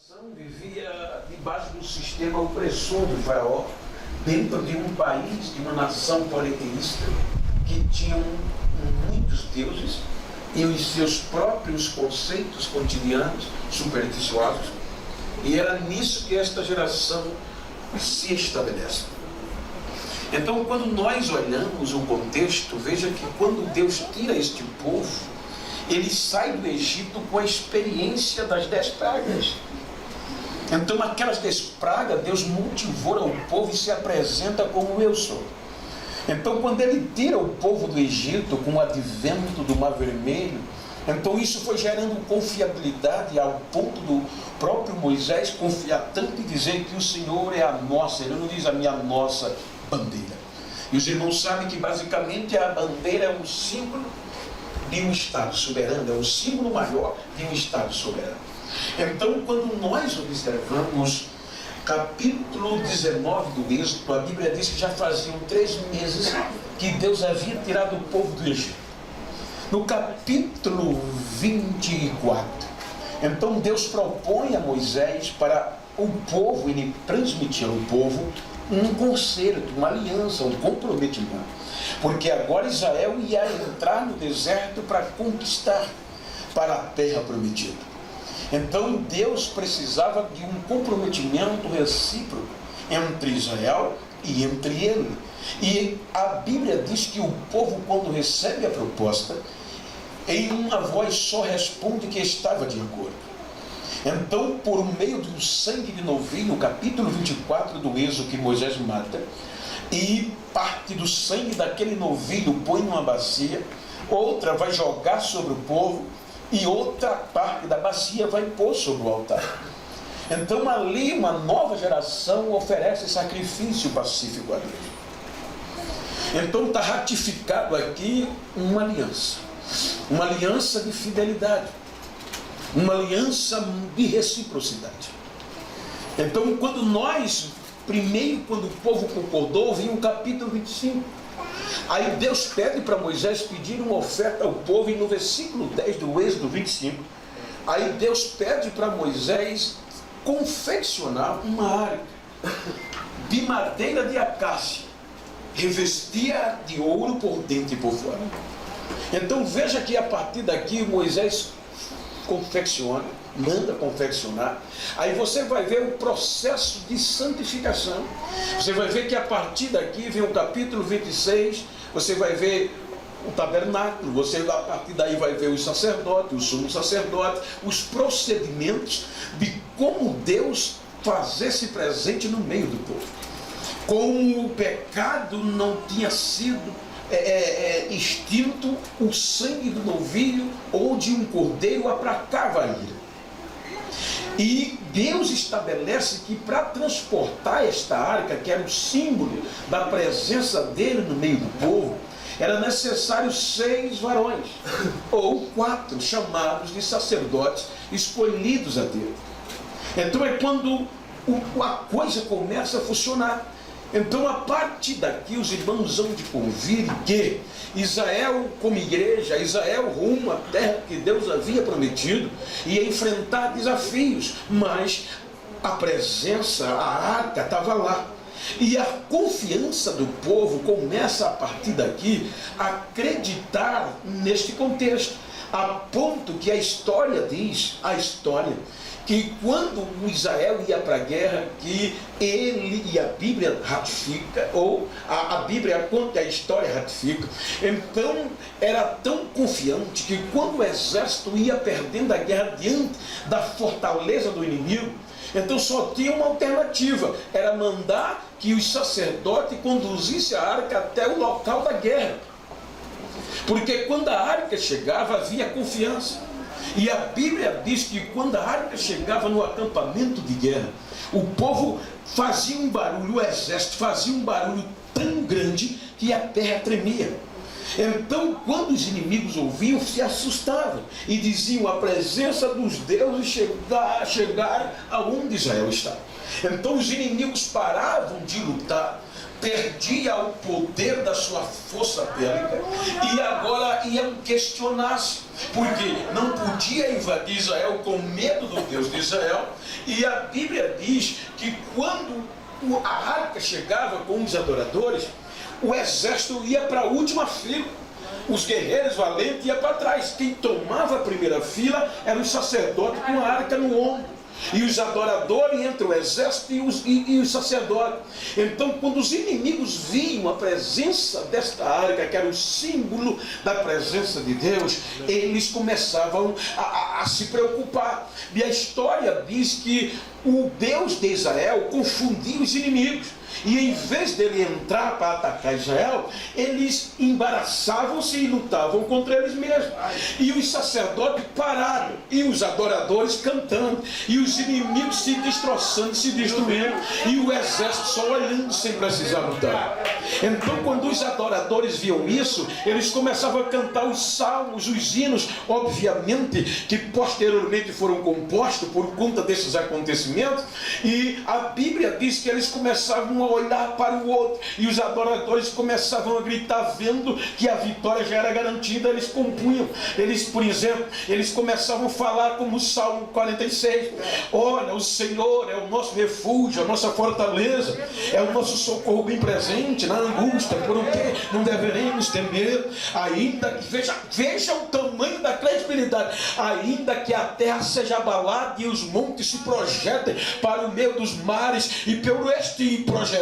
nação vivia debaixo do sistema opressor do faraó, dentro de um país, de uma nação politeísta, que tinham muitos deuses e os seus próprios conceitos cotidianos supersticiosos. E era nisso que esta geração se estabelece. Então, quando nós olhamos o contexto, veja que quando Deus tira este povo, ele sai do Egito com a experiência das 10 pragas. Então, aquelas 10 pragas, Deus motivou ao povo e se apresenta como eu sou. Então, quando ele tira o povo do Egito com o advento do Mar Vermelho, então isso foi gerando confiabilidade ao ponto do próprio Moisés confiar tanto e dizer que o Senhor é a nossa, ele não diz a minha nossa bandeira. E os irmãos sabem que basicamente a bandeira é um símbolo de um Estado soberano, é um símbolo maior de um Estado soberano. Então, quando nós observamos capítulo 19 do Êxodo, a Bíblia diz que já faziam 3 meses que Deus havia tirado o povo do Egito. No capítulo 24, então Deus propõe a Moisés para o povo, ele transmitir ao povo um concerto, uma aliança, um comprometimento. Porque agora Israel ia entrar no deserto para conquistar para a terra prometida. Então Deus precisava de um comprometimento recíproco entre Israel e entre ele. E a Bíblia diz que o povo, quando recebe a proposta, em uma voz só responde que estava de acordo. Então, por meio do sangue de novilho, no capítulo 24 do Êxodo, que Moisés mata, e parte do sangue daquele novilho põe numa bacia, outra vai jogar sobre o povo, e outra parte da bacia vai pôr sobre o altar. Então ali uma nova geração oferece sacrifício pacífico a Deus. Então está ratificado aqui uma aliança de fidelidade, uma aliança de reciprocidade. Então quando o povo concordou, vinha o capítulo 25. Aí Deus pede para Moisés pedir uma oferta ao povo, e no versículo 10 do Êxodo 25, aí Deus pede para Moisés confeccionar uma arca de madeira de acácia, revestia de ouro por dentro e por fora. Então veja que a partir daqui Moisés manda confeccionar. Aí você vai ver o processo de santificação. Você vai ver que a partir daqui vem o capítulo 26, você vai ver o tabernáculo, você a partir daí vai ver os sacerdotes, o sumo sacerdote, os procedimentos de como Deus fazer-se presente no meio do povo. Como o pecado não tinha sido extinto, o sangue do novilho ou de um cordeiro aplacava a ira. E Deus estabelece que para transportar esta arca, que era o símbolo da presença dele no meio do povo, era necessário 6 varões, ou 4 chamados de sacerdotes escolhidos a Deus. Então é quando a coisa começa a funcionar. Então, a partir daqui, os irmãos hão de convir que Israel, como igreja, Israel rumo à terra que Deus havia prometido, ia enfrentar desafios, mas a presença, a arca estava lá. E a confiança do povo começa a partir daqui a acreditar neste contexto, a ponto que a história diz, que quando o Israel ia para a guerra, que ele e a Bíblia ratifica, ou a Bíblia conta, a história ratifica, então era tão confiante que quando o exército ia perdendo a guerra diante da fortaleza do inimigo, então só tinha uma alternativa, era mandar que os sacerdotes conduzissem a arca até o local da guerra. Porque quando a arca chegava, havia confiança. E a Bíblia diz que quando a arca chegava no acampamento de guerra, o povo fazia um barulho, o exército fazia um barulho tão grande que a terra tremia. Então, quando os inimigos ouviam, se assustavam e diziam: a presença dos deuses chegar aonde Israel está. Então os inimigos paravam de lutar, perdia o poder da sua força bélica e agora iam questionar-se, porque não podia invadir Israel com medo do Deus de Israel. E a Bíblia diz que quando a arca chegava com os adoradores, o exército ia para a última fila, os guerreiros valentes iam para trás. Quem tomava a primeira fila era o sacerdote com a arca no ombro, e os adoradores entre o exército e os sacerdotes. Então, quando os inimigos viam a presença desta arca, que era o símbolo da presença de Deus, eles começavam a se preocupar. E a história diz que o Deus de Israel confundia os inimigos, e em vez dele entrar para atacar Israel, eles embaraçavam-se e lutavam contra eles mesmos. E os sacerdotes pararam, e os adoradores cantando, e os inimigos se destroçando, se destruindo, e o exército só olhando sem precisar lutar. Então, quando os adoradores viam isso, eles começavam a cantar os salmos, os hinos, obviamente que posteriormente foram compostos por conta desses acontecimentos. E a Bíblia diz que eles começavam a olhar para o outro, e os adoradores começavam a gritar, vendo que a vitória já era garantida. Eles compunham, por exemplo, eles começavam a falar como o Salmo 46: olha, o Senhor é o nosso refúgio, a nossa fortaleza, é o nosso socorro bem presente na angústia, por o que não deveremos temer. Ainda que, veja o tamanho da credibilidade, ainda que a terra seja abalada e os montes se projetem para o meio dos mares, e pelo este projetar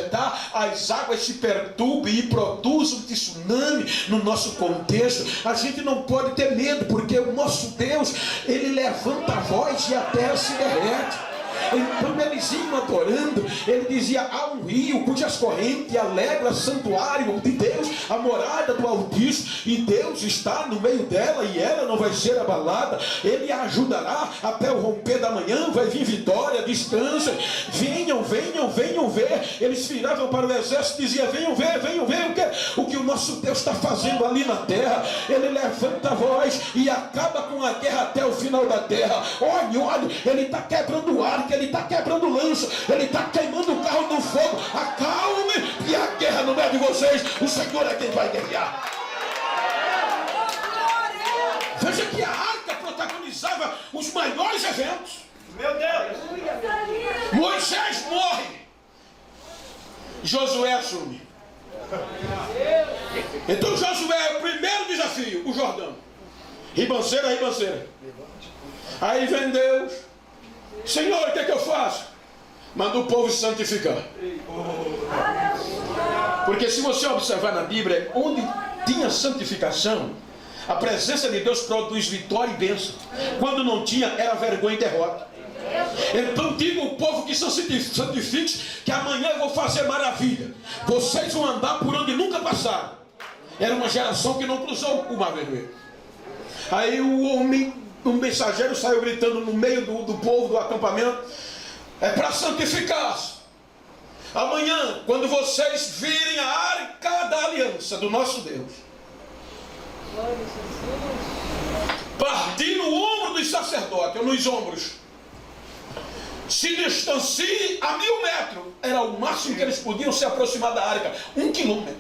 as águas se perturbem e produzam tsunami no nosso contexto, a gente não pode ter medo, porque o nosso Deus, ele levanta a voz e a terra se derrete. Então eles iam adorando. Ele dizia: há um rio cujas correntes alegra santuário de Deus, a morada do Altíssimo, e Deus está no meio dela, e ela não vai ser abalada. Ele a ajudará até o romper da manhã, vai vir vitória, descansa. Venham, venham, venham ver. Eles viravam para o exército e diziam: venham ver o que o nosso Deus está fazendo ali na terra. Ele levanta a voz e acaba com a guerra até o final da terra. Olha, ele está quebrando o arco, ele está quebrando lança, ele está queimando o carro no fogo. Acalme, e a guerra não é de vocês, o Senhor é quem vai guerrear. Veja que a arca protagonizava os maiores eventos. Meu Deus! Moisés morre, Josué assume. Então Josué é o primeiro desafio, o Jordão, ribanceira. Aí vem Deus: Senhor, o que é que eu faço? Manda o povo santificar. Porque se você observar na Bíblia, onde tinha santificação, a presença de Deus produz vitória e bênção. Quando não tinha, era vergonha e derrota. Então diga ao povo que são santifiques, que amanhã eu vou fazer maravilha. Vocês vão andar por onde nunca passaram. Era uma geração que não cruzou o Mar Vermelho. Aí o mensageiro saiu gritando no meio do povo, do acampamento: é para santificar-se. Amanhã, quando vocês virem a arca da aliança do nosso Deus partir no ombro dos sacerdotes, ou nos ombros, se distancie a 1000 metros. Era o máximo que eles podiam se aproximar da arca. 1 quilômetro.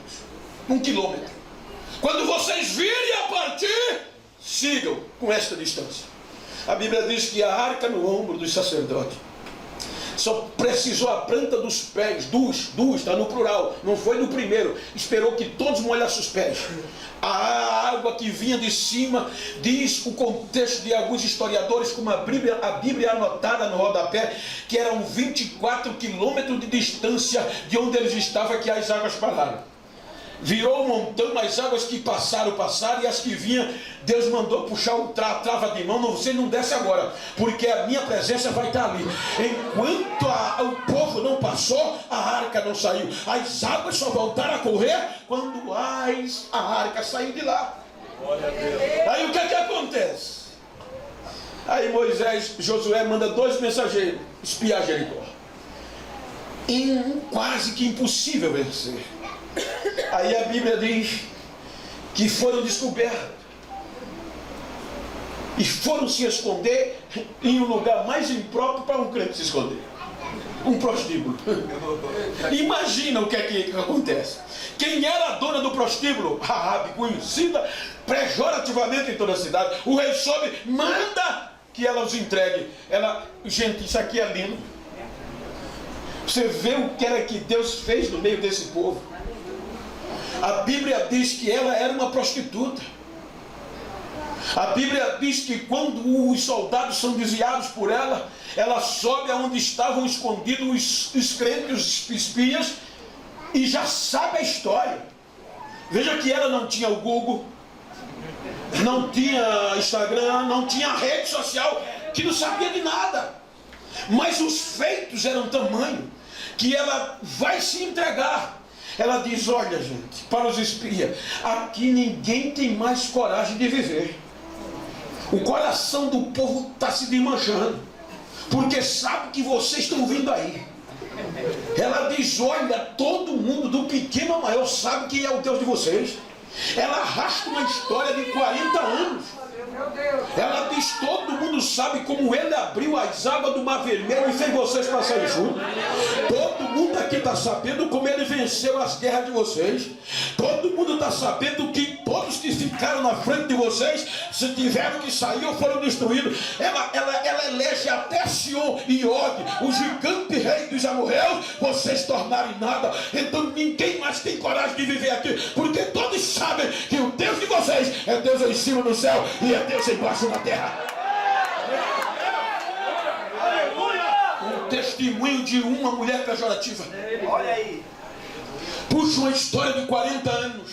1 quilômetro. Quando vocês virem a partir, sigam com esta distância. A Bíblia diz que a arca no ombro dos sacerdotes só precisou a planta dos pés, está no plural, não foi no primeiro, esperou que todos molhassem os pés. A água que vinha de cima, diz o contexto de alguns historiadores, como a Bíblia anotada no rodapé, que eram 24 quilômetros de distância de onde eles estavam, que as águas pararam. Virou um montão, as águas que passaram, e as que vinham, Deus mandou puxar a trava de mão: você não desce agora, porque a minha presença vai estar ali. Enquanto o povo não passou, a arca não saiu. As águas só voltaram a correr quando a arca saiu de lá. Aí o que é que acontece? Aí Josué manda 2 mensageiros espiar Jericó. Quase que impossível vencer. Aí a Bíblia diz que foram descobertos e foram se esconder em um lugar mais impróprio para um crente se esconder. um prostíbulo. Imagina o que é que acontece. Quem era a dona do prostíbulo? Raabe, conhecida pejorativamente em toda a cidade. O rei soube, manda que ela os entregue. Gente, isso aqui é lindo. Você vê o que era que Deus fez no meio desse povo. A Bíblia diz que ela era uma prostituta. A Bíblia diz que quando os soldados são desviados por ela, ela sobe aonde estavam escondidos os crentes, os espias, e já sabe a história. Veja que ela não tinha o Google, não tinha Instagram, não tinha rede social, que não sabia de nada. Mas os feitos eram tamanho que ela vai se entregar. Ela diz, olha gente, para os espias, aqui ninguém tem mais coragem de viver. O coração do povo está se desmanchando, porque sabe que vocês estão vindo aí. Ela diz, olha, todo mundo, do pequeno ao maior, sabe quem é o Deus de vocês. Ela arrasta uma história de 40 anos. Ela diz, todo mundo sabe como ele abriu as águas do Mar Vermelho e fez vocês passarem juntos. Todo mundo aqui está sabendo como ele venceu as guerras de vocês. Todo mundo está sabendo que todos que ficaram na frente de vocês, se tiveram que sair ou foram destruídos. Ela elege até Sion e Og, o gigante rei dos amorreus, vocês tornaram em nada. Então ninguém mais tem coragem de viver aqui, porque todos sabem que o Deus de vocês é Deus em cima no céu e é Deus embaixo na terra. Um testemunho de uma mulher pejorativa. Olha aí. Puxa uma história de 40 anos.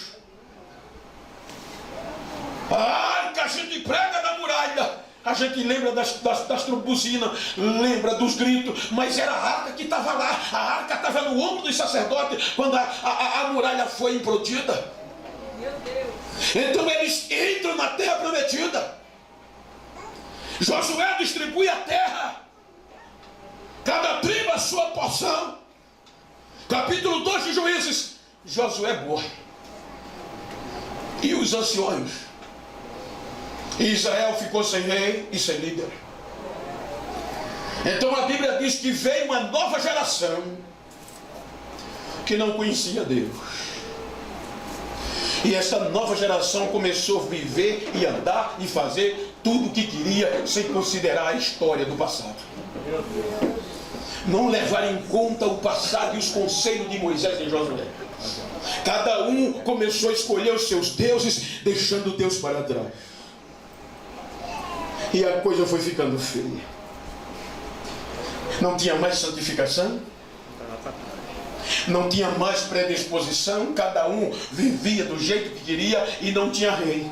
A arca a gente prega da muralha. A gente lembra das trombuzinas, lembra dos gritos, mas era a arca que estava lá. A arca estava no ombro dos sacerdotes quando a muralha foi implodida. Meu Deus. Então eles entram na terra prometida. Josué distribui a terra, cada tribo a sua porção. Capítulo 2 de Juízes, Josué morre. E os anciões. Israel ficou sem rei e sem líder. Então a Bíblia diz que veio uma nova geração que não conhecia Deus. E essa nova geração começou a viver e andar e fazer tudo o que queria, sem considerar a história do passado. Não levar em conta o passado e os conselhos de Moisés e Josué. Cada um começou a escolher os seus deuses, deixando Deus para trás. E a coisa foi ficando feia. Não tinha mais santificação, não tinha mais predisposição, cada um vivia do jeito que queria e não tinha rei.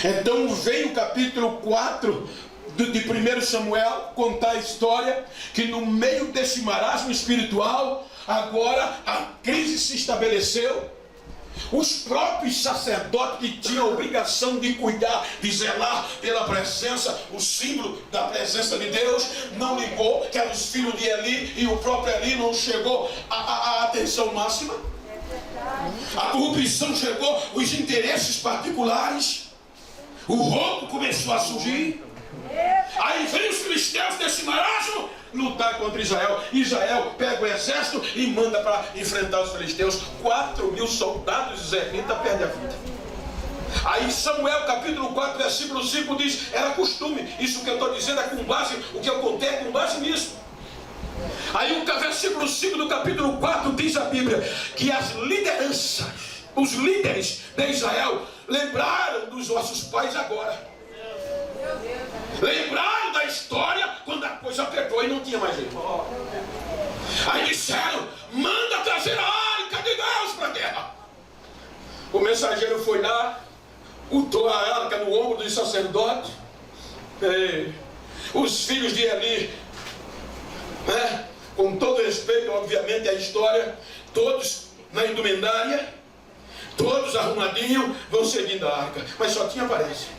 Então veio o capítulo 4 de 1 Samuel contar a história que no meio desse marasmo espiritual, agora a crise se estabeleceu. Os próprios sacerdotes que tinham a obrigação de cuidar, de zelar pela presença, o símbolo da presença de Deus, não ligou, que eram os filhos de Eli, e o próprio Eli não chegou à atenção máxima. A corrupção chegou, os interesses particulares, o roubo começou a surgir. Aí vem os filisteus desse marasmo lutar contra Israel. Israel pega o exército e manda para enfrentar os filisteus. 4.000 soldados israelitas perdem a vida. Aí Samuel capítulo 4 versículo 5 diz, era costume. Isso que eu estou dizendo é com base, o que eu contei é com base nisso. Aí o versículo 5 do capítulo 4 diz a Bíblia que as lideranças, os líderes de Israel lembraram dos nossos pais agora. Lembraram da história quando a coisa apertou e não tinha mais jeito. Aí disseram, manda trazer a arca de Deus para a terra. O mensageiro foi lá, botou a arca no ombro dos sacerdotes. Os filhos de Eli, com todo respeito obviamente à história, todos na indumentária, todos arrumadinhos, vão seguindo a arca, mas só tinha aparência.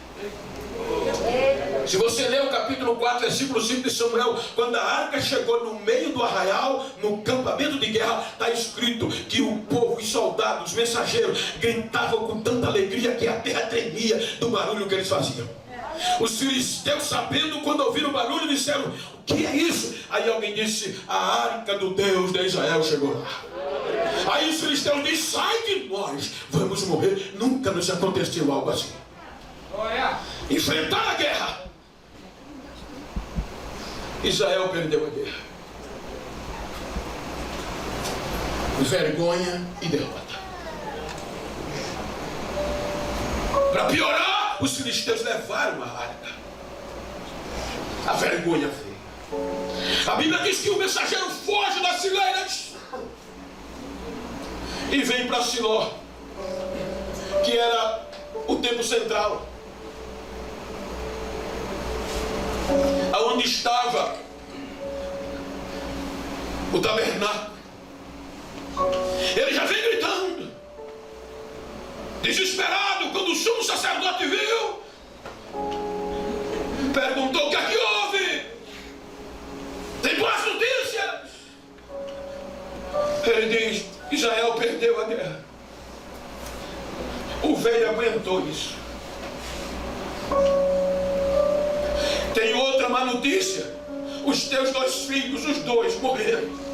Se você ler o capítulo 4, versículo 5 de Samuel, quando a arca chegou no meio do arraial, no campamento de guerra, está escrito que o povo, os soldados, os mensageiros gritavam com tanta alegria que a terra tremia do barulho que eles faziam. Os filisteus, sabendo, quando ouviram o barulho, disseram: o que é isso? Aí alguém disse: a arca do Deus de Israel chegou lá. Aí os filisteus dizem: sai de nós, vamos morrer. Nunca nos aconteceu algo assim. Enfrentar a guerra. Israel perdeu a guerra. Vergonha e derrota. Para piorar, os filisteus levaram a arca. A vergonha veio. A Bíblia diz que o mensageiro foge das fileiras e vem para Siló, que era o templo central, aonde estava o tabernáculo. Ele já vem gritando, desesperado. Quando o sumo sacerdote viu, perguntou: o que é que houve? Tem boas notícias? Ele diz: Israel perdeu a guerra. O velho aguentou isso. Tem outra má notícia: os teus 2 filhos, os 2 morreram.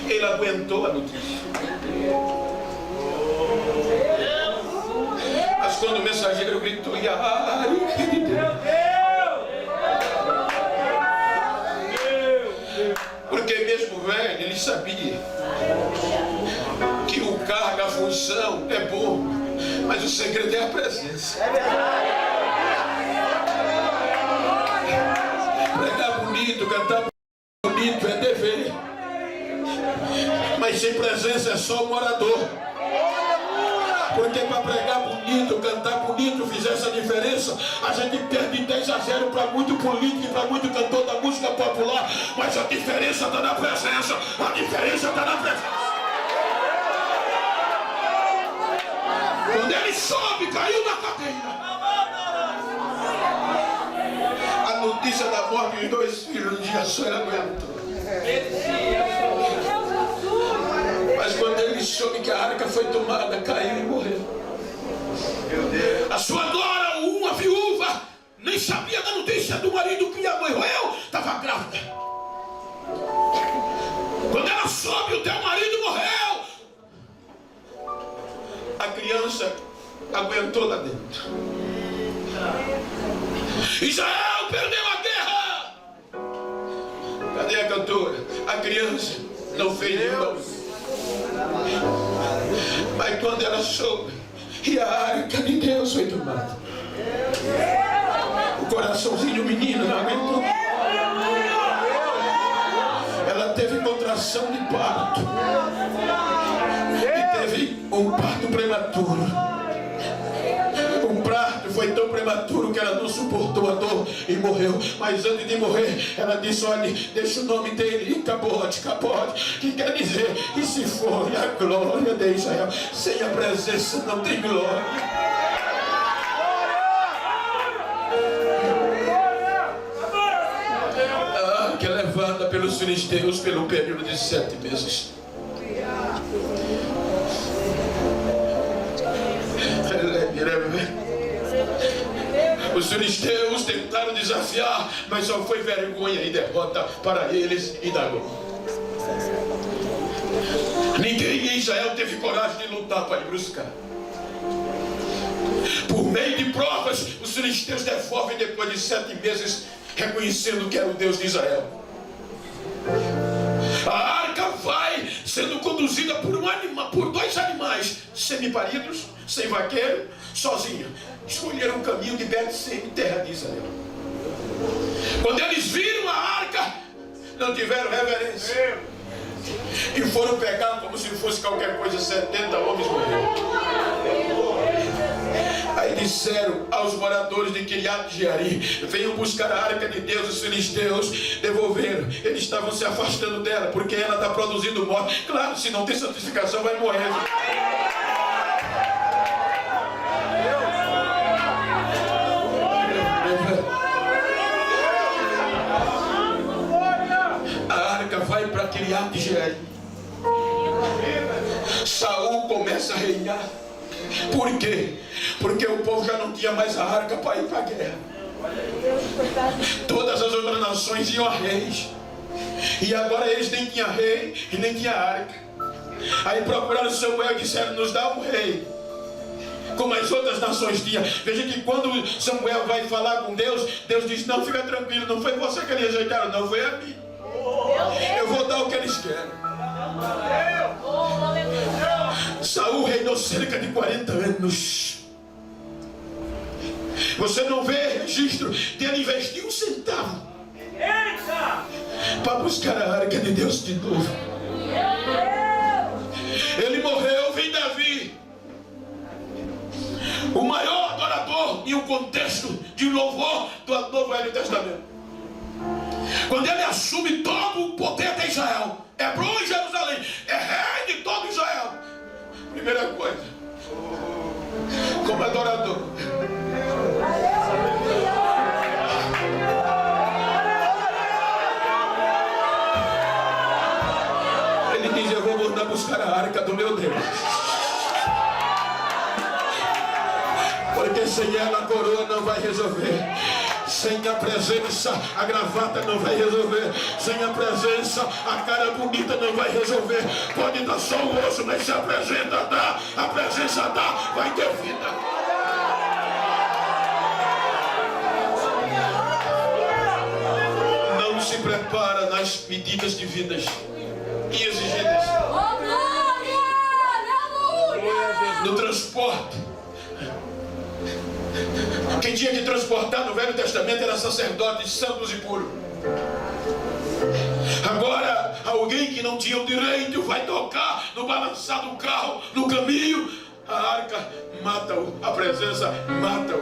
Ele aguentou a notícia. Mas quando o mensageiro gritou: e a arca de Deus? Porque mesmo velho, ele sabia que o cargo, a função é bom, mas o segredo é a presença. Pregar bonito, cantar bonito é dever, mas sem presença é só um orador. Porque para pregar bonito, cantar bonito, fizer essa diferença, a gente perde 10-0 para muito político e para muito cantor da música popular. Mas a diferença está na presença. A diferença está na presença. Quando ele sobe, caiu na cadeira. A notícia da morte dos 2 filhos no dia só ele aguentou. Mas quando ele soube que a arca foi tomada, caiu e morreu. A sua nora, uma viúva, nem sabia da notícia do marido que a mãe morreu, estava grávida. Quando ela soube: o teu marido morreu, a criança aguentou lá dentro. Israel perdeu a guerra. Cadê a cantora? A criança não fez nenhuma. Mas quando ela soube, e a arca de Deus foi tomada, o coraçãozinho menino não aguentou. Ela teve contração de parto e teve um parto prematuro. O parto foi tão prematuro que ela não suportou a dor e morreu. Mas antes de morrer, ela disse: olha, deixa o nome dele Icabote, que quer dizer: e se for a glória de Israel? Sem a presença não tem glória. Ah, que é levada pelos filisteus pelo período de 7 meses. Os filisteus tentaram desafiar, mas só foi vergonha e derrota para eles e Dagom. Ninguém em Israel teve coragem de lutar para ir buscar. Por meio de provas, os filisteus devolvem depois de 7 meses, reconhecendo que era o Deus de Israel. A arca vai sendo conduzida por 2 animais semiparidos, sem vaqueiro, sozinha. Escolheram o caminho de Bet-Sem, terra de Israel. Quando eles viram a arca, não tiveram reverência e foram pegar como se fosse qualquer coisa. 70 homens morreram. Aí disseram aos moradores de Kiriat-Jearim: venham buscar a arca de Deus. Os filisteus devolveram. Eles estavam se afastando dela porque ela está produzindo morte. Claro, se não tem santificação vai morrer. A arca vai para Kiriat-Jearim. Saul começa a reinar. Por quê? Porque o povo já não tinha mais a arca para ir para a guerra. Todas as outras nações iam a reis. E agora eles nem tinham rei e nem tinham arca. Aí procuraram Samuel e disseram: nos dá um rei, como as outras nações tinham. Veja que quando Samuel vai falar com Deus, Deus diz: não, fica tranquilo, não foi você que eles rejeitaram, não, foi a mim. Eu vou dar o que eles querem. Saul reinou cerca de 40 anos. Você não vê registro de ele investir um centavo para buscar a arca de Deus de novo. Ele morreu, vem Davi, o maior adorador em um contexto de louvor do Novo Velho Testamento. Quando ele assume todo o poder de Israel, Hebron e Jerusalém, é rei de todo Israel. Primeira coisa, como adorador, ele diz: eu vou mandar buscar a arca do meu Deus, porque sem ela a coroa não vai resolver. Sem a presença, a gravata não vai resolver. Sem a presença, a cara bonita não vai resolver. Pode dar só o osso, mas se a presença dá, vai ter vida. Não se prepara nas medidas de vidas e exigidas. No transporte. Quem tinha que transportar no Velho Testamento era sacerdotes santos e puros. Agora, alguém que não tinha o direito vai tocar no balançar do carro, no caminho. A arca mata-o, a presença mata-o.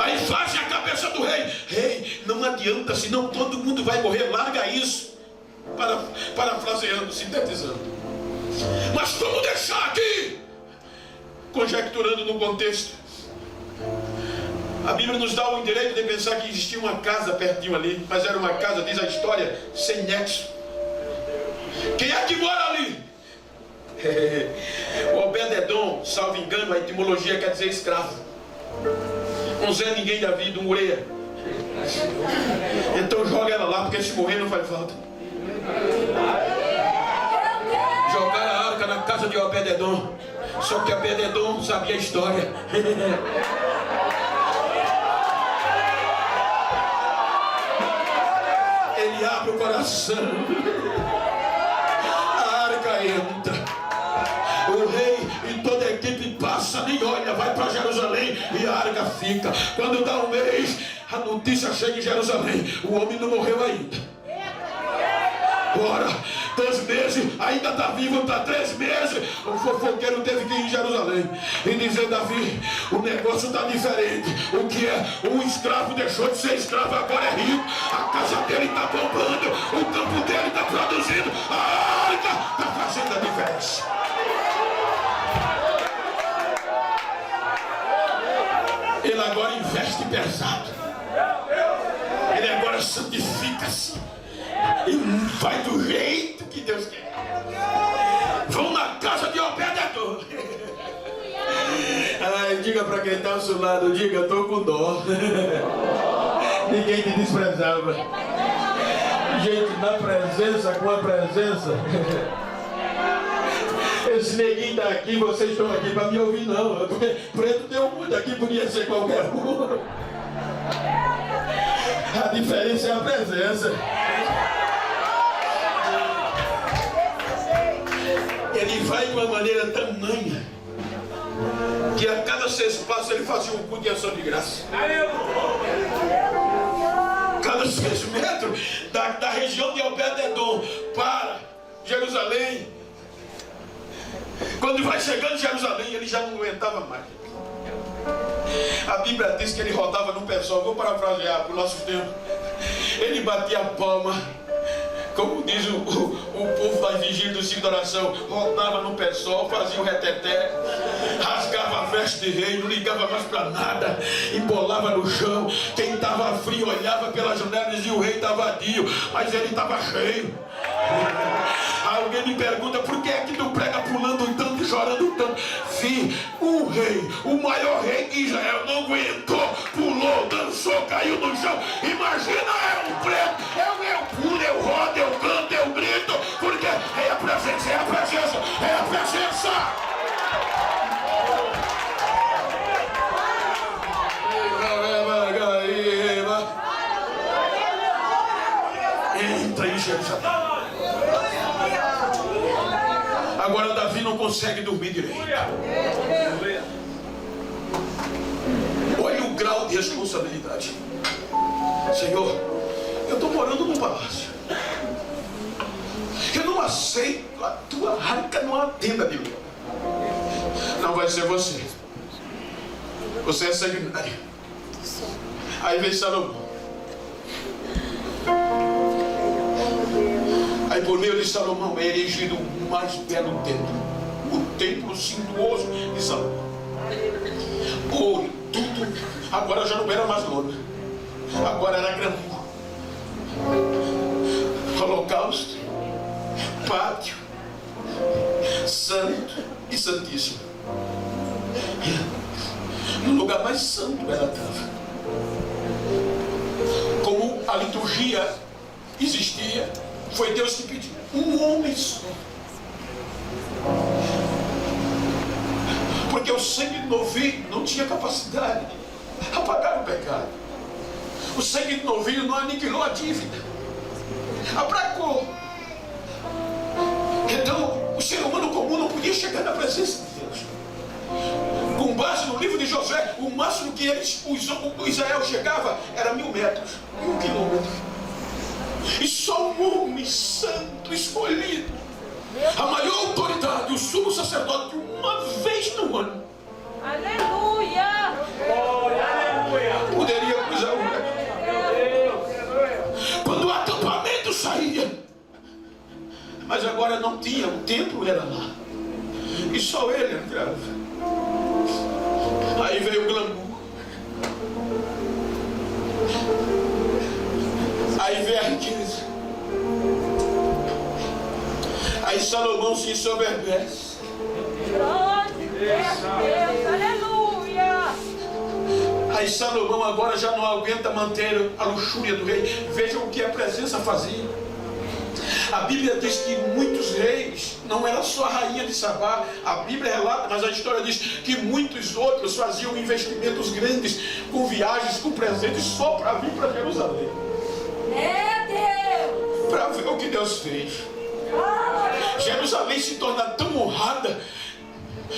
Aí faz a cabeça do rei: rei, não adianta, senão todo mundo vai morrer, larga isso. Parafraseando, sintetizando. Mas como deixar aqui? Conjecturando no contexto. A Bíblia nos dá o direito de pensar que existia uma casa pertinho ali, mas era uma casa, diz a história, sem nexo. Quem é que mora ali? O Obed-Edom, salvo engano, a etimologia quer dizer escravo. Um Zé Ninguém da vida, um ureia. Então joga ela lá, porque se morrer não faz falta. Jogaram a arca na casa de Obed-Edom. Só que Obed-Edom sabia a história. Ele abre o coração, a arca entra, o rei e toda a equipe passa, nem olha, vai para Jerusalém e a arca fica. Quando dá um mês, a notícia chega em Jerusalém: o homem não morreu ainda. Ora, 2 meses, ainda está vivo, está 3 meses. O fofoqueiro teve que ir em Jerusalém e dizer: Davi, o negócio está diferente. O que é? Um escravo deixou de ser escravo, agora é rico. A casa dele está bombando, o campo dele está produzindo. A arca está fazendo a diferença. Ele agora investe pesado. Ele agora santifica-se e vai do jeito que Deus quer. Vão na casa de Obed-Edom. Ai, diga para quem está ao seu lado: diga, eu estou com dó. Ninguém te desprezava. Gente, na presença, com a presença. Esse neguinho está aqui, vocês estão aqui para me ouvir, não. Porque preto tem um mundo aqui, podia ser qualquer um. A diferença é a presença. Ele vai de uma maneira tamanha que a cada 6 passos ele fazia um culto de ação de graça. Cada 6 metros da região de Obed-Edom para Jerusalém. Quando vai chegando em Jerusalém, ele já não aguentava mais. A Bíblia diz que ele rodava no pé só. Vou parafrasear para o nosso tempo. Ele batia a palma, como diz o povo da vigília do ciclo da oração, rodava no pé só, fazia o reteté, rasgava a veste de rei, não ligava mais para nada, embolava no chão. Quem estava frio olhava pela janela e dizia: o rei está vadio, mas ele estava cheio. Alguém me pergunta: por que é que tu prega pulando tanto, chorando tanto? Filho, o rei, o maior rei de Israel, não aguentou, pulou correu, dançou, caiu no chão. Imagina eu preto, eu pulo, eu rodo, eu canto, eu grito, porque é a presença, é a presença, é a presença. Entra em Jerusalém. Agora Davi não consegue dormir direito. Olha o grau de responsabilidade. Senhor, eu estou morando num palácio. Eu não aceito a tua arca numa tenda de leão. Não vai ser você. Você é sanguinário. Aí vem Salomão. Aí por meio de Salomão é erigido o mais belo templo. O templo suntuoso de Salomão. Ouro, tudo. Agora já não era mais lona. Agora era granito. Holocausto, pátio, santo e santíssimo. No lugar mais santo ela estava. Como a liturgia existia, foi Deus que pediu um homem só. Porque o sangue do novilho não tinha capacidade de apagar o pecado. O sangue do novilho não aniquilou a dívida, abracou. Então o ser humano comum não podia chegar na presença de Deus. Com base no livro de Josué, o máximo que o Israel chegava era 1000 metros, 1 quilômetro. E só um homem santo escolhido, a maior autoridade, o sumo sacerdote, uma vez no ano, Aleluia! poderia cruzar o mar. Quando o acampamento saía, mas agora não tinha, o templo era lá, e só ele entrava. Aí veio o glamour. Aí veio a riqueza. Aí Salomão se ensoberbece. Deus, aleluia! Aí Salomão agora já não aguenta manter a luxúria do rei. Vejam o que a presença fazia. A Bíblia diz que muitos reis, não era só a rainha de Sabá, a Bíblia relata, mas a história diz que muitos outros faziam investimentos grandes, com viagens, com presentes, só para vir para Jerusalém. É Deus! Para ver o que Deus fez. Jerusalém se torna tão honrada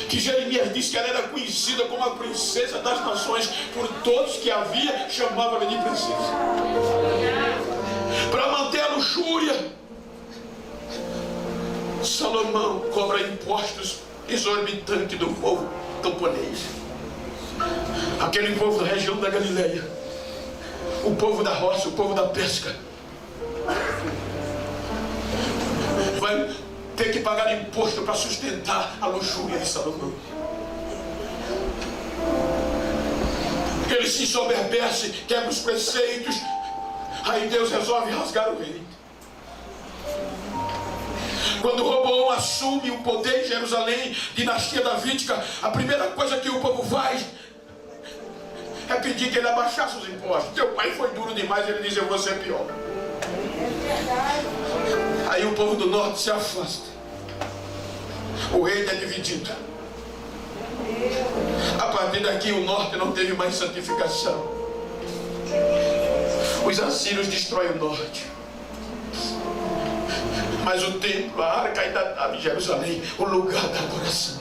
que Jeremias diz que ela era conhecida como a princesa das nações, por todos que havia, chamavam-lhe de princesa. Para manter a luxúria, Salomão cobra impostos exorbitantes do povo camponês, aquele povo da região da Galileia, o povo da roça, o povo da pesca. Vai ter que pagar imposto para sustentar a luxúria de Salomão. Ele se ensoberbece, quebra os preceitos. Aí Deus resolve rasgar o rei. Quando Roboão assume o poder em Jerusalém, dinastia davídica, a primeira coisa que o povo faz é pedir que ele abaixasse os impostos. Teu pai foi duro demais, ele diz: eu vou ser pior. Aí o povo do norte se afasta. O reino é dividido. A partir daqui o norte não teve mais santificação. Os assírios destroem o norte. Mas o templo, a arca ainda estava em Jerusalém, o lugar da adoração.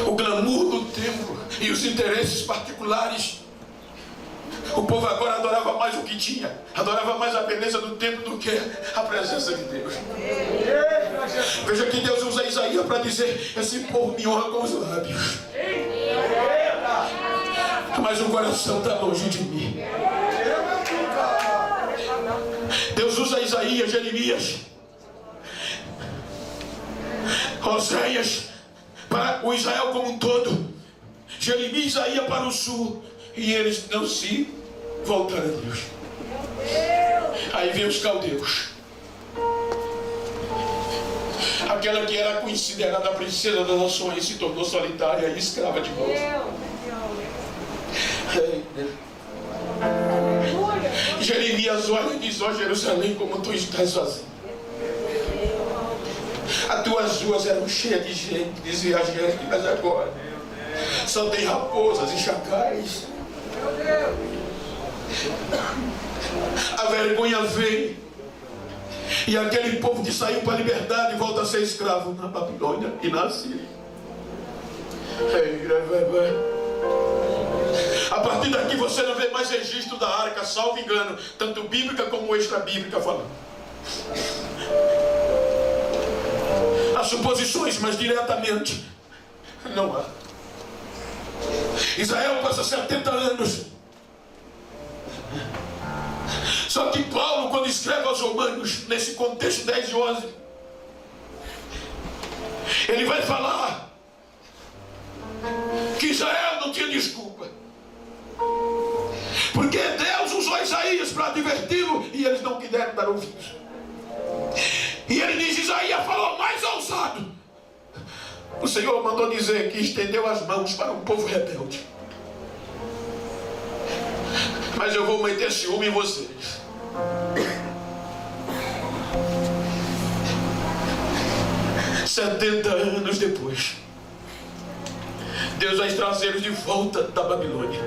O glamour do templo e os interesses particulares. O povo agora adorava mais o que tinha, adorava mais a beleza do templo do que a presença de Deus. Veja que Deus usa Isaías para dizer: esse povo me honra com os lábios, mas o coração está longe de mim. Deus usa Isaías, Jeremias, Oséias para o Israel como um todo, Jeremias e Isaías para o sul, e eles não se voltaram a Deus. Aí vem os caldeus. Aquela que era considerada a princesa das nações se tornou solitária e escrava de novo. Isaías olha e diz: ó Jerusalém, como tu estás sozinho. As tuas ruas eram cheias de gente, dizia a gente, mas agora só tem raposas e chacais. A vergonha vem, e aquele povo que saiu para a liberdade volta a ser escravo na Babilônia e na Síria. A partir daqui você não vê mais registro da arca, salvo engano, tanto bíblica como extra-bíblica falando. Há suposições, mas diretamente não há. Israel passa 70 anos. Só que Paulo, quando escreve aos Romanos, nesse contexto 10 e 11, ele vai falar que Israel não tinha desculpa, porque Deus usou Isaías para adverti-lo e eles não quiseram dar ouvidos. E ele diz: Isaías falou mais ousado. O Senhor mandou dizer que estendeu as mãos para um povo rebelde. Mas eu vou meter ciúme em vocês. Setenta anos depois, Deus vai trazê-los de volta da Babilônia.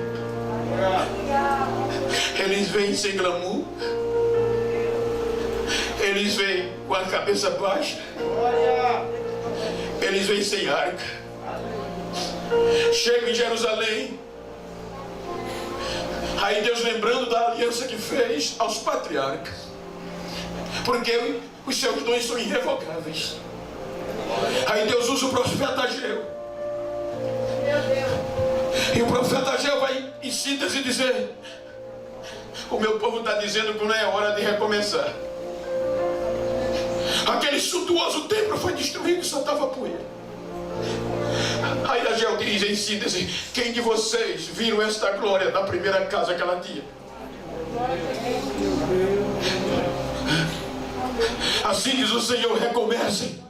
Eles vêm sem glamour, eles vêm com a cabeça baixa, eles vêm sem arca. Chegam em Jerusalém. Aí Deus, lembrando da aliança que fez aos patriarcas, porque os seus dons são irrevogáveis. Aí Deus usa o profeta Ageu. E o profeta Ageu vai, em síntese, dizer: o meu povo está dizendo que não é hora de recomeçar. Aquele suntuoso templo foi destruído e só estava poeira. Aí Ageu diz, em síntese: quem de vocês viram esta glória na primeira casa que ela tinha? Assim diz o Senhor: recomecem,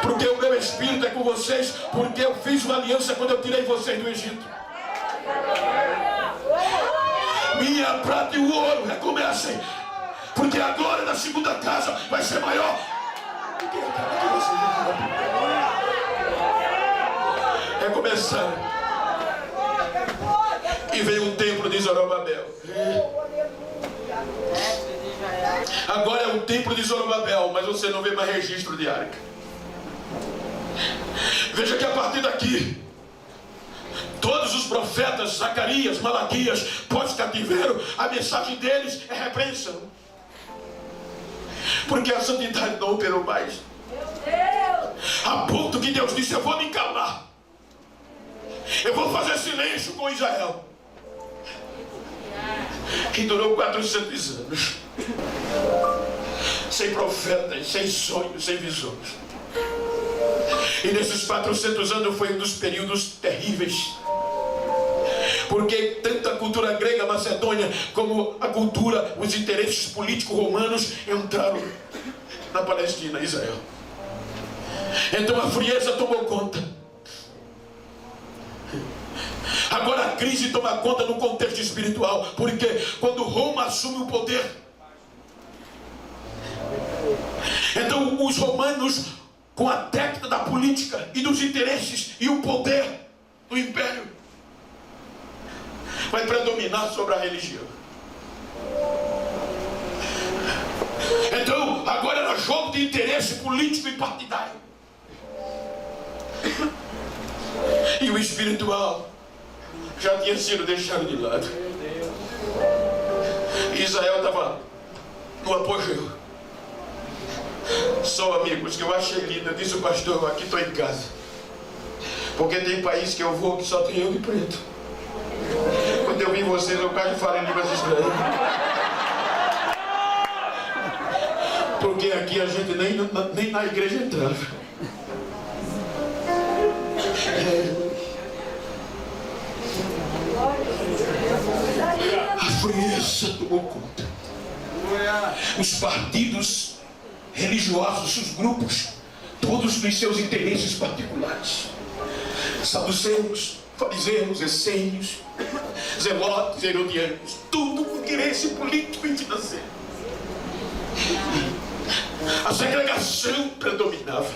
porque o meu Espírito é com vocês, porque eu fiz uma aliança quando eu tirei vocês do Egito. Minha prata e o ouro, recomecem, porque a glória da segunda casa vai ser maior do que aquela que vocês viram. Recomeçaram. E veio o templo de Zorobabel. Agora é o templo de Zorobabel, mas você não vê mais registro de arca. Veja que a partir daqui, todos os profetas, Zacarias, Malaquias, pós-cativeiro, a mensagem deles é repreensão, porque a santidade não operou mais, a ponto que Deus disse: eu vou me calar, eu vou fazer silêncio com Israel. Que durou 400 anos, sem profetas, sem sonhos, sem visões. E nesses 400 anos foi um dos períodos terríveis, porque tanto a cultura grega macedônia como a cultura, os interesses políticos romanos entraram na Palestina, Israel. Então a frieza tomou conta. Agora a crise toma conta no contexto espiritual, porque quando Roma assume o poder, então os romanos, com a técnica da política e dos interesses e o poder do império, vai predominar sobre a religião. Então agora era jogo de interesse político e partidário, e o espiritual já tinha sido deixado de lado. Israel estava no apogeu. Só, amigos, que eu achei lindo, eu disse o pastor: eu aqui estou em casa, porque tem país que eu vou que só tem eu de preto. Quando eu vi vocês, eu quase falo em línguas estranhas, porque aqui a gente nem na igreja entrava. A frieza tomou conta. Os partidos religiosos, os grupos, todos nos seus interesses particulares. Saduceus, fariseus, essênios, zelotes, herodianos, tudo por interesse político e financeiro. A segregação predominava.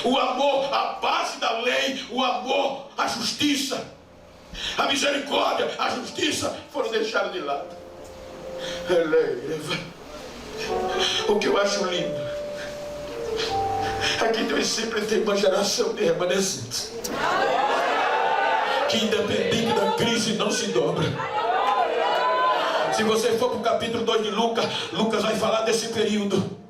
O amor, a base da lei, o amor, a justiça, a misericórdia, a justiça foram deixados de lado. O que eu acho lindo é que Deus sempre tem uma geração de remanescentes que, independente da crise, não se dobra. Se você for para o capítulo 2 de Lucas, Lucas vai falar desse período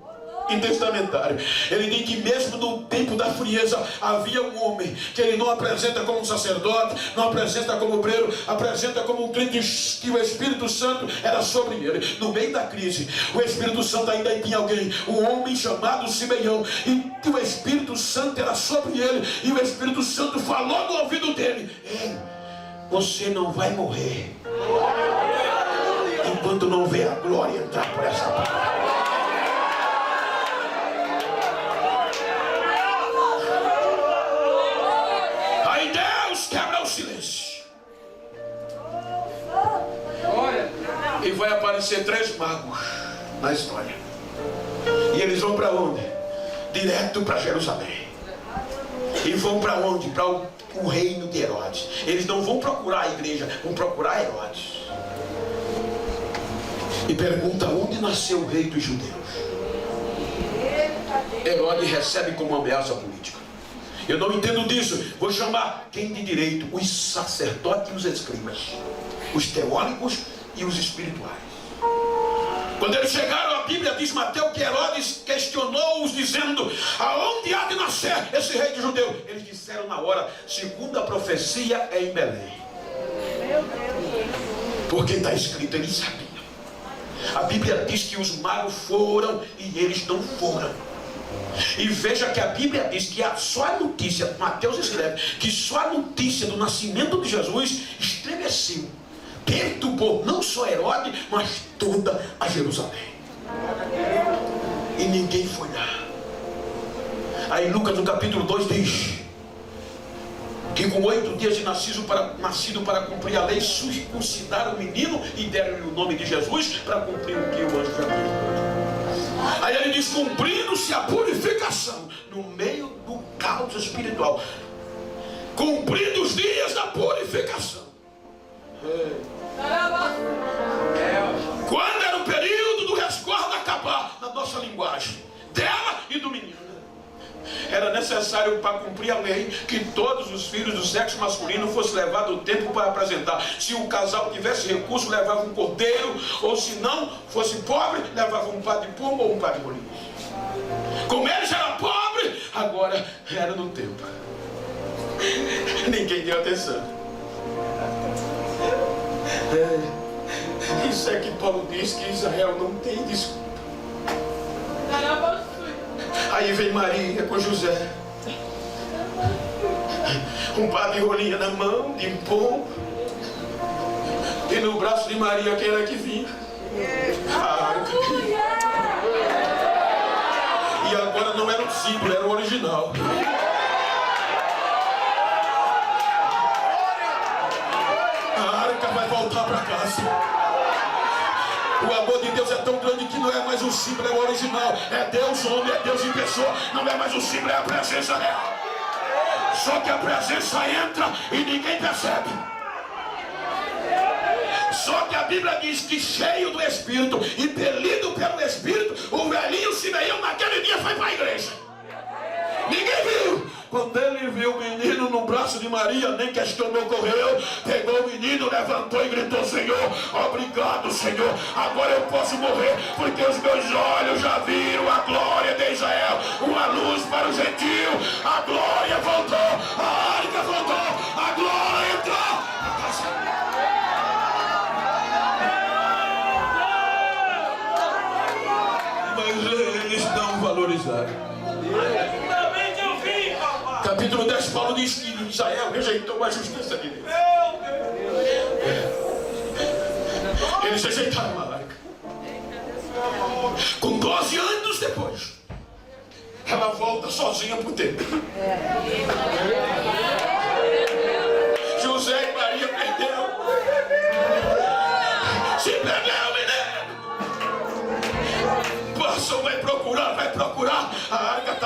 intestamentário. Ele diz que mesmo no tempo da frieza havia um homem que ele não apresenta como um sacerdote, não apresenta como obreiro, apresenta como um crente, que o Espírito Santo era sobre ele. No meio da crise, o Espírito Santo ainda tinha alguém, um homem chamado Simeão, e o Espírito Santo era sobre ele, e o Espírito Santo falou no ouvido dele: ei, você não vai morrer enquanto não vê a glória entrar por essa porta. E vai aparecer 3 magos na história. E eles vão para onde? Direto para Jerusalém. E vão para onde? Para o reino de Herodes. Eles não vão procurar a igreja, vão procurar Herodes. E pergunta: onde nasceu o rei dos judeus? Herodes recebe como ameaça política. Eu não entendo disso. Vou chamar quem de direito? Os sacerdotes e os escribas, os teólogos e os espirituais. Quando eles chegaram, a Bíblia diz, Mateus, que Herodes questionou-os dizendo: aonde há de nascer esse rei de judeu? Eles disseram na hora: segundo a profecia, é em Belém. Porque está escrito, eles sabiam. A Bíblia diz que os magos foram e eles não foram. E veja que a Bíblia diz que só a notícia, Mateus escreve, que só a notícia do nascimento de Jesus estremeceu, perturbou não só Herodes, mas toda a Jerusalém. E ninguém foi lá. Aí Lucas no capítulo 2 diz que com 8 dias de nascido para cumprir a lei, circuncidaram o menino e deram-lhe o nome de Jesus para cumprir o que o anjo já tinha. Aí ele diz: cumprindo-se a purificação no meio do caos espiritual, cumprindo os dias da purificação. Quando era o período do resguardo acabar, na nossa linguagem, dela e do menino, era necessário, para cumprir a lei, que todos os filhos do sexo masculino fossem levados o tempo para apresentar. Se o casal tivesse recurso, levava um cordeiro, ou se não fosse pobre, levava um par de pombo ou um par de bolinhos. Como eles eram pobres, agora era no tempo. Ninguém deu atenção. Isso é que Paulo diz que Israel não tem desculpa. Aí vem Maria com José, um par de rolinha na mão, de um pombo, e no braço de Maria quem era que vinha? A arca. E agora não era um símbolo, era o original. A arca vai voltar para casa. O amor de Deus é tão grande que não é mais um símbolo, é o original. É Deus homem, é Deus em pessoa. Não é mais um símbolo, é a presença real. Só que a presença entra e ninguém percebe. Só que a Bíblia diz que cheio do Espírito, impelido pelo Espírito, o velhinho Simeão naquele dia foi para a igreja. Ninguém viu. Quando ele viu o menino no braço de Maria, nem questionou, correu, pegou o menino, levantou e gritou: Senhor, obrigado, Senhor, agora eu posso morrer, porque os meus olhos já viram a glória de Israel, uma luz para o gentio. A glória voltou, a arca voltou, a glória entrou. Mas eles não valorizaram. Capítulo 10, Paulo diz que Israel rejeitou a justiça de Deus. Eles rejeitaram a arca. Com 12 anos depois, ela volta sozinha para o templo. José e Maria perderam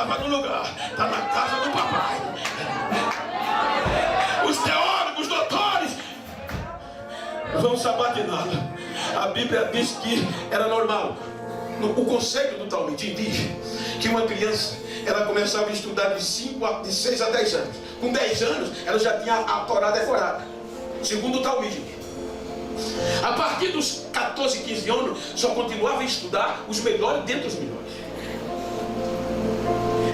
estava no lugar, está na casa do papai. Os teólogos, doutores, vão sabatiná-la. A Bíblia diz que era normal. O conceito do Talmud diz que uma criança, ela começava a estudar de 6 a 10 anos. Com 10 anos, ela já tinha a Torá decorada, segundo o Talmud. A partir dos 14, 15 anos, só continuava a estudar os melhores dentre os melhores.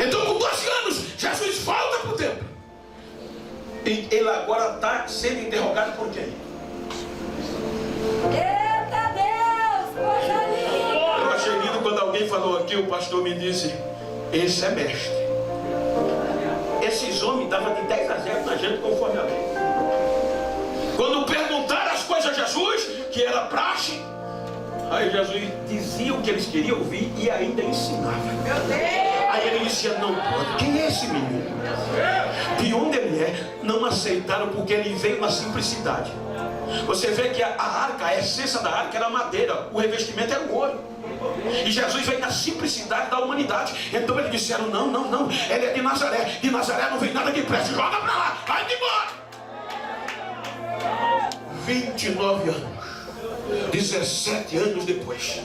Então, com 12 anos, Jesus volta para o templo. E ele agora está sendo interrogado por quem? Eita Deus, coisa linda! Eu achei lindo quando alguém falou aqui, o pastor me disse: esse é mestre. Esses homens davam de 10 a 0 na gente conforme a lei. Quando perguntaram as coisas a Jesus, que era praxe, aí Jesus dizia o que eles queriam ouvir e ainda ensinava. Aí ele dizia: não pode. Quem é esse menino? De onde ele é? Não aceitaram porque ele veio na simplicidade. Você vê que a arca, a essência da arca era madeira, o revestimento era o ouro. E Jesus veio na simplicidade da humanidade. Então eles disseram: não, não, não, ele é de Nazaré. De Nazaré não vem nada de pressa. Joga pra lá, vai embora. 29 anos, 17 anos depois,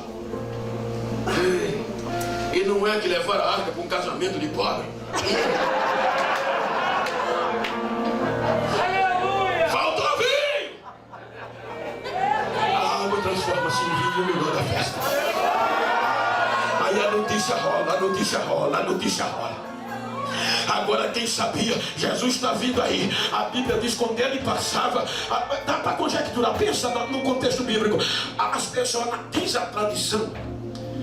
e não é que levaram a arca para um casamento de pobre. Faltou vinho. A água transforma-se em vinho no melhor da festa. Aí a notícia rola, a notícia rola, a notícia rola. Agora quem sabia, Jesus está vindo aí. A Bíblia diz quando ele passava, dá para conjecturar, pensa no contexto bíblico. As pessoas, diz a tradição.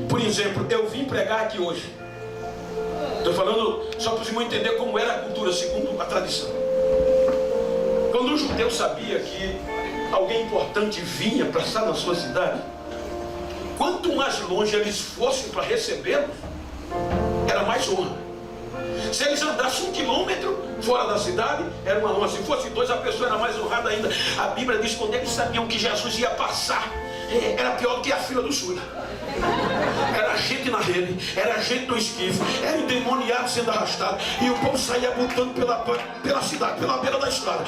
Por exemplo, eu vim pregar aqui hoje. Estou falando só para os irmãos entender como era a cultura segundo a tradição. Quando o judeu sabia que alguém importante vinha para estar na sua cidade, quanto mais longe eles fossem para recebê-los, era mais honra. Se eles andassem 1 quilômetro fora da cidade, era uma honra. Se fosse 2, a pessoa era mais honrada ainda. A Bíblia diz que quando eles sabiam que Jesus ia passar, era pior do que a fila do SUS. Era gente na rede, era gente no esquife, era endemoniado sendo arrastado. E o povo saía botando pela cidade, pela beira da estrada.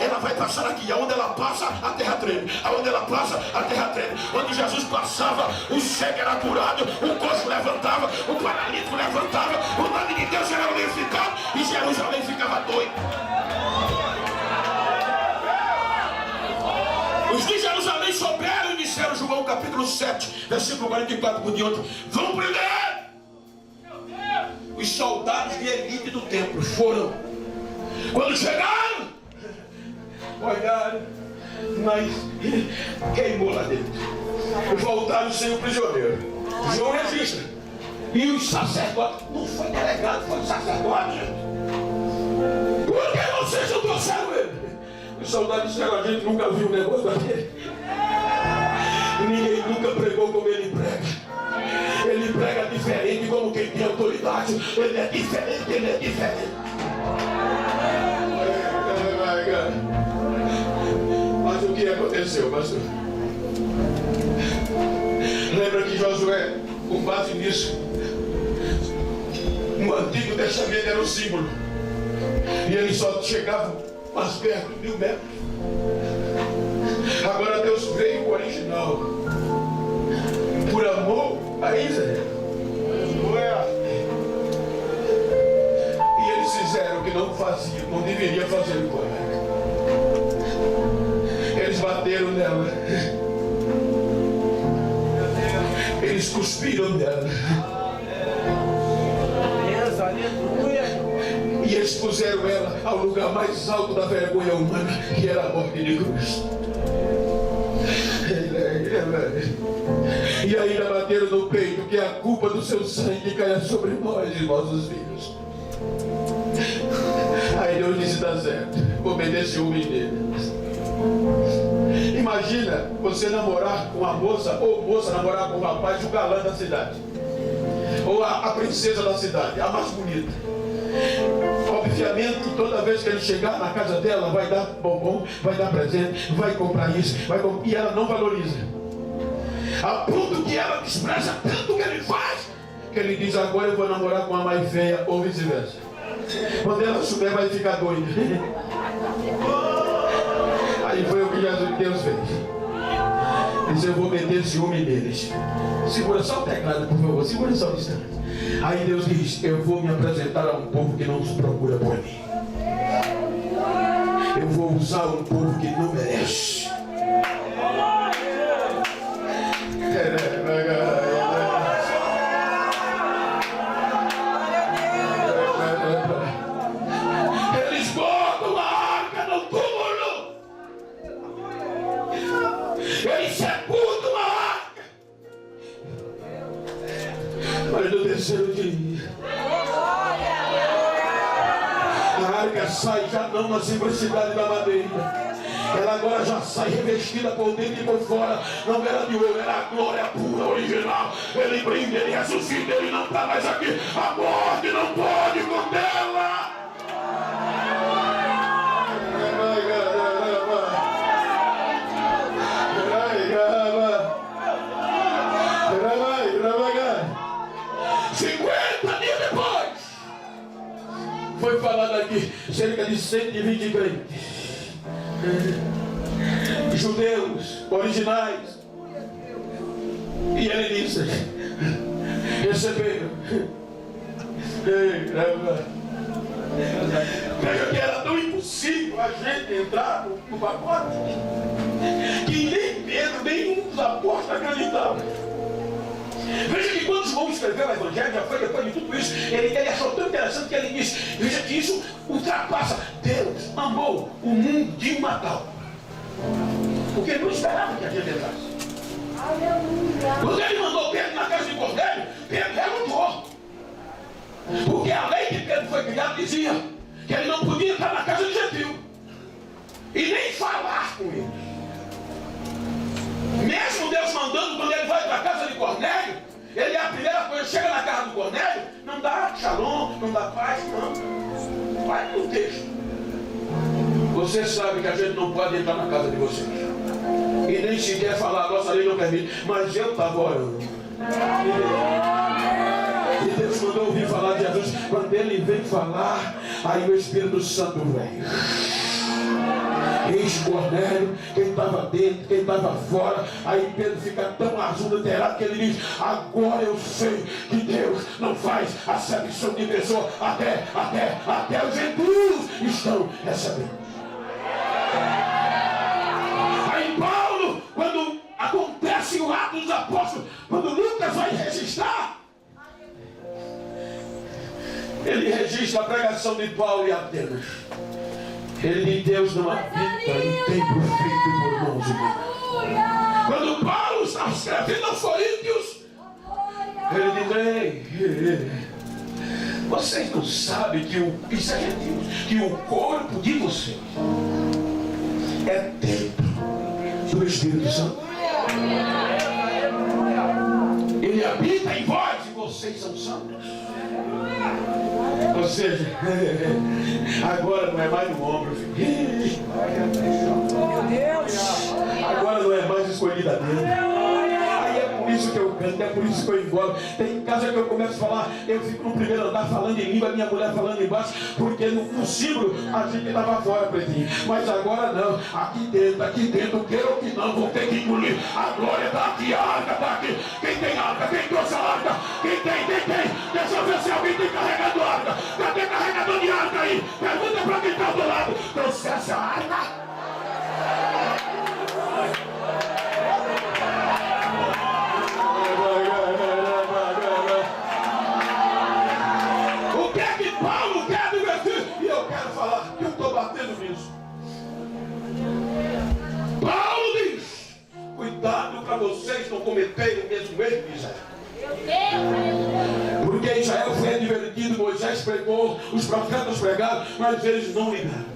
Ela vai passar aqui, aonde ela passa, a terra treme. Aonde ela passa, a terra treme. Quando Jesus passava, o cego era curado, o coxo levantava, o paralítico levantava, o nome de Deus era glorificado e Jerusalém ficava doido. Os de Jerusalém souberam e disseram, João capítulo 7, versículo 44 por diante: vão prender! Os soldados de elite do templo foram. Quando chegaram, olharam, mas queimou lá dentro. Voltaram sem o prisioneiro. João registra. E os sacerdotes, não foi delegado, foi sacerdote. Por que vocês não trouxeram ele? Os soldados disseram: a gente nunca viu um negócio daquele. Ninguém nunca pregou como ele prega. Ele prega diferente, como quem tem autoridade. Ele é diferente, ele é diferente. Mas o que aconteceu, pastor? Lembra que Josué, com base nisso, no Antigo Testamento era um símbolo. E ele só chegava mais perto de 1000 metros. Agora Deus veio o original por amor a Israel. E eles fizeram o que não faziam, não deveria fazer com ela. Eles bateram nela, eles cuspiram nela, e eles puseram ela ao lugar mais alto da vergonha humana, que era a morte de cruz. E ainda bateram no peito que a culpa do seu sangue caia sobre nós e nossos filhos. Aí Deus disse: dá certo, obedece o menino. Imagina você namorar com uma moça, ou moça namorar com um rapaz, o galã da cidade, ou a princesa da cidade, a mais bonita. Obviamente, toda vez que ele chegar na casa dela, vai dar bombom, vai dar presente, vai comprar isso, e ela não valoriza. A ponto que ela despreza tanto o que ele faz, que ele diz: agora eu vou namorar com a mais feia, ou vice-versa. Quando ela souber, vai ficar doida. Aí foi o que Deus fez. Disse: eu vou meter ciúme neles. Segura só o teclado, por favor. Segura só um instante. Aí Deus diz: eu vou me apresentar a um povo que não nos procura por mim. Eu vou usar um povo que não merece. Eles botam a arca no túmulo. Eles sepultam a arca. Mas no terceiro dia, a arca sai já não na simplicidade da madeira. Ela agora já sai revestida por dentro e por fora. Não era de ouro, era a glória pura, original. Ele brinda, ele ressuscita, ele não está mais aqui. A morte não pode contê-la. Foi falado aqui cerca de 120 crentes, judeus originais, e ele disse: receberam. Veja que era tão impossível a gente entrar no pacote que nem Pedro, nenhum dos apóstolos acreditava. Veja que quando João escreveu o Evangelho, já foi depois de tudo isso, ele achou tão interessante que ele disse: veja que isso ultrapassa. Deus amou o mundo de uma tal, porque ele não esperava que a gente entrasse. Quando ele mandou Pedro na casa de Cornélio, Pedro relutou, porque a lei que Pedro foi criado dizia que ele não podia entrar na casa de gentil e nem falar com ele. Mesmo Deus mandando, quando ele vai para a casa de Cornélio, ele é a primeira coisa, chega na casa do Cornélio, não dá shalom, não dá paz, não. Vai no texto. Você sabe que a gente não pode entrar na casa de vocês. E nem sequer falar, a nossa lei não permite. Mas eu estava orando. E Deus mandou ouvir falar de Jesus. Quando ele veio falar, aí o Espírito Santo veio. Eis Cornélio, quem estava dentro, quem estava fora. Aí Pedro fica tão adulterado que ele diz: agora eu sei que Deus não faz acepção de pessoa. Até os gentios estão recebendo. Aí Paulo, quando acontece o ato dos apóstolos, quando Lucas vai registrar, ele registra a pregação de Paulo em Atenas. Ele diz: Deus não habita em templo feito por mãos humanas. Quando Paulo está escrevendo aos Coríntios, ele diz: ei, vocês não sabem que o corpo de vocês é templo do Espírito Santo. Ele habita em vós e vocês são santos. Ou seja, agora não é mais no ombro, filho. Agora não é mais escolhida dele. Aí é por isso que eu canto, é por isso que eu engolo. Tem casa que eu começo a falar, eu fico no primeiro andar falando em língua, minha mulher falando embaixo, porque no símbolo a gente estava fora, pretinho. Mas agora não, aqui dentro, queira ou que não, vou ter que engolir. A glória está aqui, a arca está aqui. Quem tem arca? Quem trouxe a arca? Quem tem? Deixa eu ver se alguém tem carregador de arca. Cadê carregador de arca aí? Pergunta para quem está do lado. Trouxesse a arca? O que é que Paulo quer divertir? E eu quero falar que eu estou batendo nisso. Paulo diz: cuidado para vocês não cometerem o mesmo erro de Israel. Porque Israel foi advertido, Moisés pregou, os profetas pregaram, mas eles não ligaram.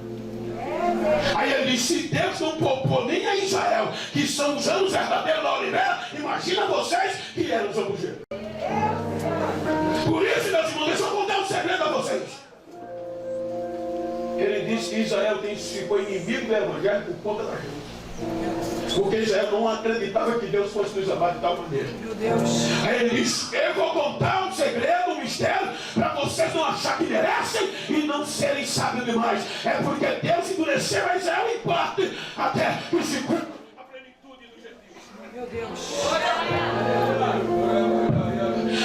Aí ele diz: se Deus não poupou nem a Israel, que são os anos verdadeiros da oliveira, imagina vocês que eram os ambugeiros. Por isso, meus irmãos, deixa eu contar um segredo a vocês. Ele disse que Israel ficou inimigo do evangelho por conta da gente. Porque Israel não acreditava que Deus fosse nos amar de tal maneira. Meu Deus. Aí ele diz: eu vou contar um segredo, um mistério, para vocês não acharem que merecem e não serem sábios demais. É porque Deus endureceu a Israel em parte, até que se cumpra a plenitude dos gentios. Meu Deus.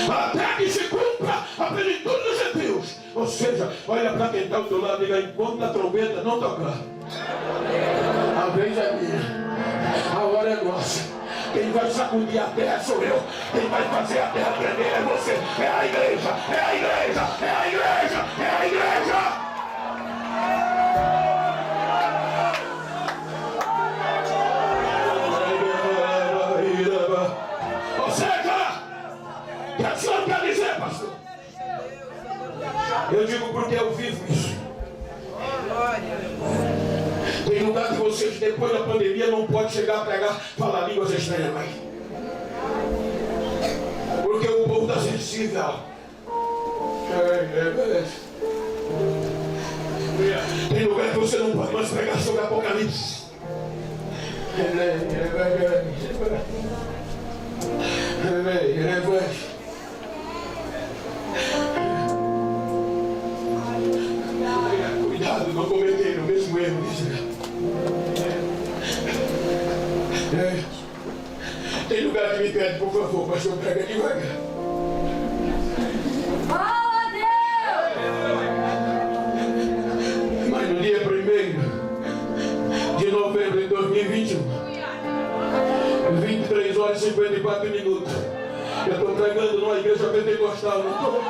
Até que se cumpra a plenitude dos gentios. Ou seja, olha para quem está ao teu lado e diga: enquanto a trombeta não tocar, a vez é minha, a hora é nossa. Quem vai sacudir a terra sou eu. Quem vai fazer a terra tremer é você. É a igreja, é a igreja, é a igreja, é a igreja. Ou seja, o que a senhora quer dizer, pastor? Eu digo porque eu vivo isso. Tem lugar que vocês, depois da pandemia, não pode chegar a pregar, falar línguas estranhas mais. Porque o povo está sensível. Tem lugar que você não pode mais pregar sobre Apocalipse. Cuidado, não cometer o mesmo erro de Israel. Tem lugar que me pede, por favor, pastor, prega devagar. Fala, Deus! Mas no dia 1º de novembro de 2021, 23 horas e 54 minutos, eu estou pregando numa igreja pentecostal, não estou?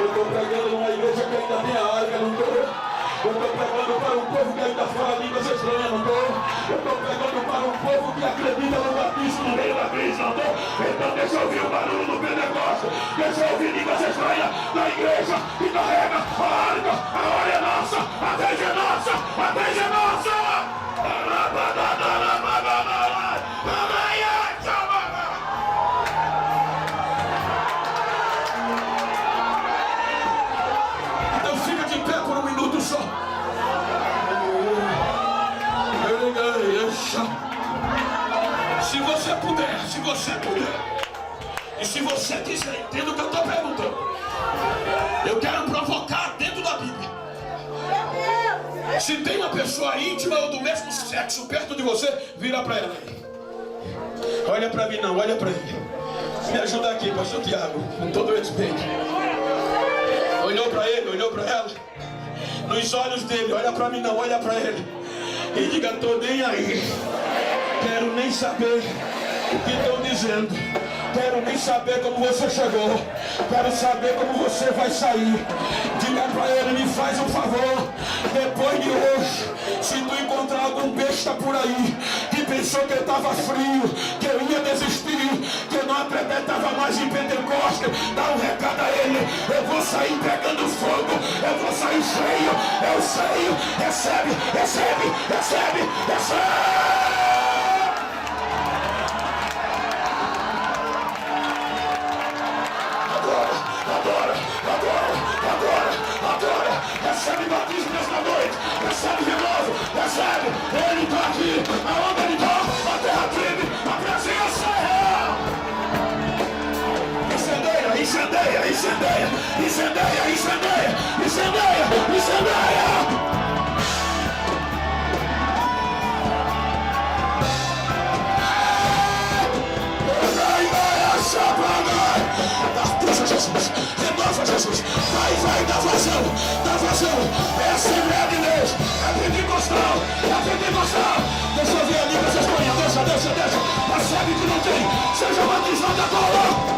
Eu estou pregando numa igreja que ainda tem a arca, não estou? Eu estou pregando para um povo que ainda fala línguas estranhas, não estou? Eu estou pregando para um povo que acredita no batismo no meio da crise, não estou? Então deixa eu ouvir o barulho do Pentecoste, deixa eu ouvir línguas estranhas na igreja que carrega a arca. A hora é nossa, a vez é nossa, a vez é nossa! Então fica de pé por um minuto só. Se você puder, e se você quiser, entenda o que eu estou perguntando. Eu quero provocar dentro da Bíblia. Se tem uma pessoa íntima ou do mesmo sexo perto de você, vira para ela. Olha para mim não, olha para ele. Me ajuda aqui, pastor Tiago, com todo respeito. Olhou para ele, olhou para ela. Nos olhos dele, olha para mim não, olha para ele. E diga: tô nem aí. Quero nem saber o que estão dizendo. Quero nem saber como você chegou. Quero saber como você vai sair. Diga para ele: me faz um favor. Depois de hoje, se tu encontrar algum besta por aí que pensou que eu estava frio, que eu ia desistir, que eu não acreditava mais em Pentecoste, dá um recado a ele: eu vou sair pegando fogo, eu vou sair cheio, eu sei. Recebe, recebe, recebe, recebe. Agora, recebe batismo nesta noite, recebe de novo, recebe, ele está aqui, aonde ele está, a terra treme, a presença é real. Incendeia, incendeia, incendeia, incendeia, incendeia, incendeia, incendeia. Jesus, renova Jesus, vai, tá fazendo, é Assembleia de Deus, é Pentecostal, deixa eu ver ali, vocês estão, deixa, recebe que não tem, seja batizado agora.